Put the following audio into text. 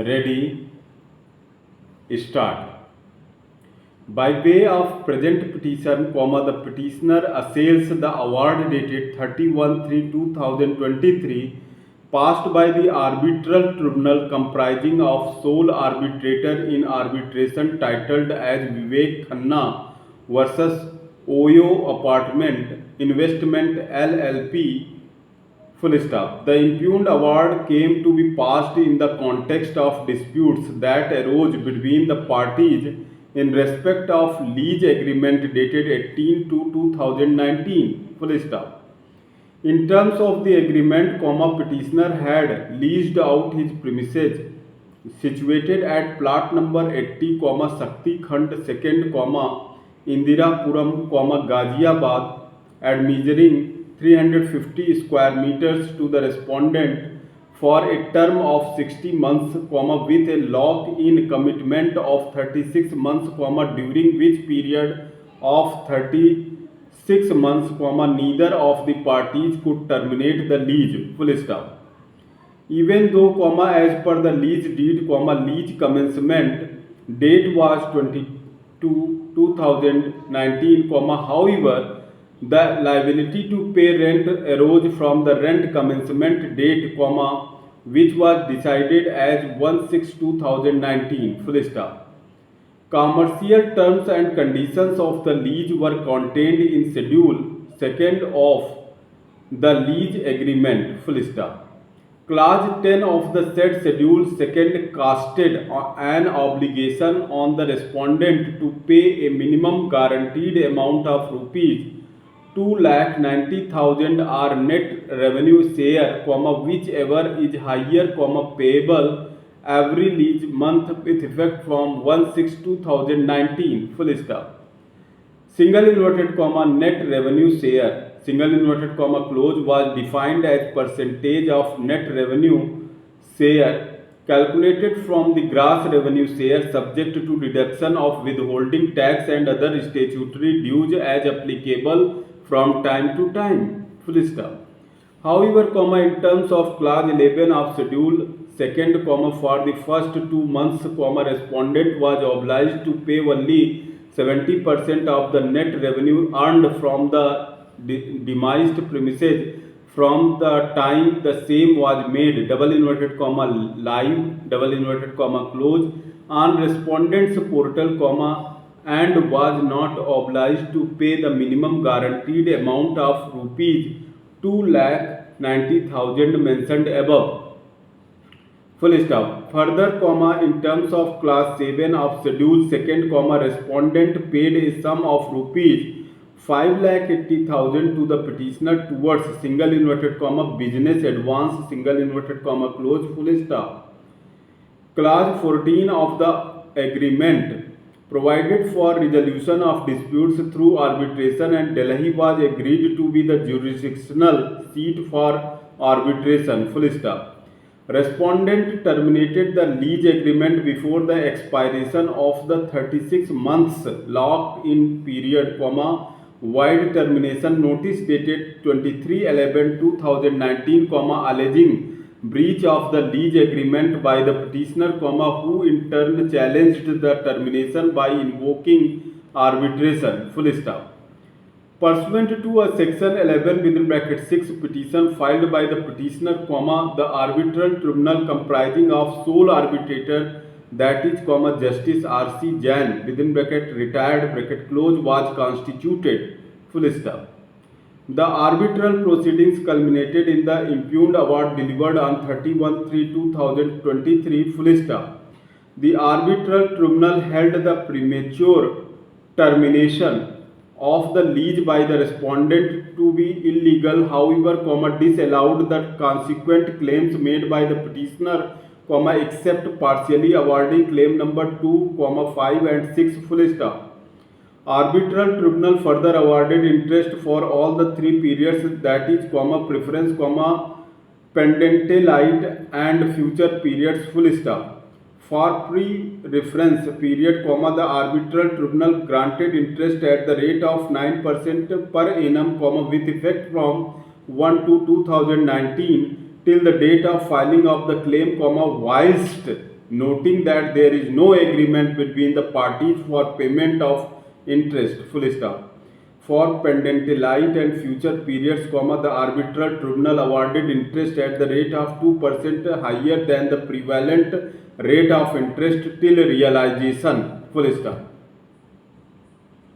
Ready, start. By way of present petition, the petitioner assails the award dated 31/3/2023 passed by the arbitral tribunal comprising of sole arbitrator in arbitration titled as Vivek Khanna versus Oyo Apartment Investment LLP. Full stop. The impugned award came to be passed in the context of disputes that arose between the parties in respect of lease agreement dated 18 to 2019. Full stop. In terms of the agreement, petitioner had leased out his premises situated at plot number 80, Shakti Khand 2nd, Indirapuram, Ghaziabad, at measuring 350 square meters to the respondent for a term of 60 months, with a lock-in commitment of 36 months, during which period of 36 months, neither of the parties could terminate the lease. Full stop. Even though, as per the lease deed, lease commencement date was 22 2019, however, the liability to pay rent arose from the rent commencement date, which was decided as 1/6/2019. Full stop. Commercial terms and conditions of the lease were contained in Schedule 2nd of the lease agreement. Full stop. Clause 10 of the said Schedule 2nd casted an obligation on the respondent to pay a minimum guaranteed amount of rupees 2,90,000 or net revenue share, whichever is higher, payable every lease month with effect from 1/6/2019. Full stop. Single inverted comma net revenue share, single inverted comma clause, was defined as percentage of net revenue share calculated from the gross revenue share subject to deduction of withholding tax and other statutory dues as applicable from time to time. Full stop. However, in terms of clause 11 of Schedule 2nd, for the first 2 months, respondent was obliged to pay only 70% of the net revenue earned from the demised premises from the time the same was made, double inverted comma live, double inverted comma close, on respondent's portal, and was not obliged to pay the minimum guaranteed amount of rupees 2,90,000 mentioned above. Full stop. Further, in terms of clause 7 of Schedule 2nd, respondent paid a sum of rupees 5,80,000 to the petitioner towards single inverted comma business advance, single inverted comma close. Full stop. Clause 14 of the agreement provided for resolution of disputes through arbitration, and Delhi was agreed to be the jurisdictional seat for arbitration. Full stop. Respondent terminated the lease agreement before the expiration of the 36 months lock-in period, void termination notice dated 23/11/2019, alleging breach of the lease agreement by the petitioner, who in turn challenged the termination by invoking arbitration. Full stop. Pursuant to a section 11 (6) petition filed by the petitioner, the arbitral tribunal comprising of sole arbitrator, that is, Justice R.C. Jain (retired) was constituted. Full stop. The arbitral proceedings culminated in the impugned award delivered on 31/3/2023. Full stop. The arbitral tribunal held the premature termination of the lease by the respondent to be illegal, however, disallowed the consequent claims made by the petitioner, except partially awarding claim number 2, 5 and 6. Full stop. Arbitral tribunal further awarded interest for all the 3 periods, that is, preference, pendente lite and future periods. Full stop. For pre-reference period, the arbitral tribunal granted interest at the rate of 9% per annum, with effect from 1/2/2019 till the date of filing of the claim, whilst noting that there is no agreement between the parties for payment of interest, full stop. For pendentilite and future periods, the arbitral tribunal awarded interest at the rate of 2% higher than the prevalent rate of interest till realization, full stop.